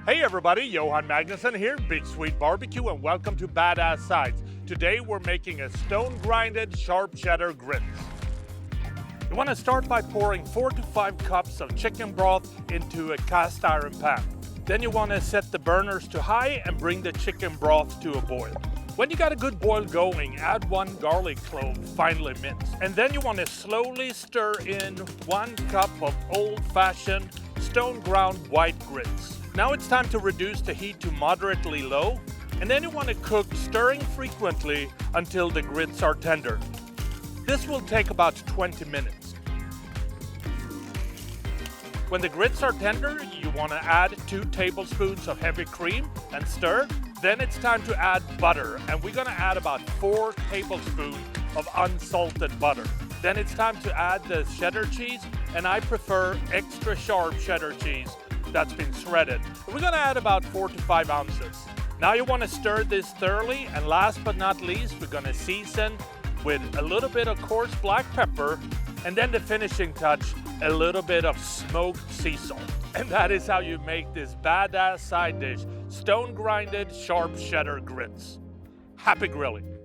Hey everybody, Johan Magnusson here, Big Swede Barbecue, and welcome to Badass Sides. Today we're making a stone-grinded sharp cheddar grits. You want to start by pouring 4 to 5 cups of chicken broth into a cast iron pan. Then you want to set the burners to high and bring the chicken broth to a boil. When you got a good boil going, add 1 garlic clove finely minced. And then you want to slowly stir in 1 cup of old-fashioned Stoneground White Grits. Now it's time to reduce the heat to moderately low, and then you want to cook, stirring frequently until the grits are tender. This will take about 20 minutes. When the grits are tender, you want to add 2 tablespoons of heavy cream and stir. Then it's time to add butter, and we're going to add about 4 tablespoons of unsalted butter. Then it's time to add the cheddar cheese, and I prefer extra sharp cheddar cheese that's been shredded. We're going to add about 4 to 5 ounces. Now you want to stir this thoroughly, and last but not least, we're going to season with a little bit of coarse black pepper, and then the finishing touch, a little bit of smoked sea salt. And that is how you make this badass side dish, stone-grinded sharp cheddar grits. Happy grilling.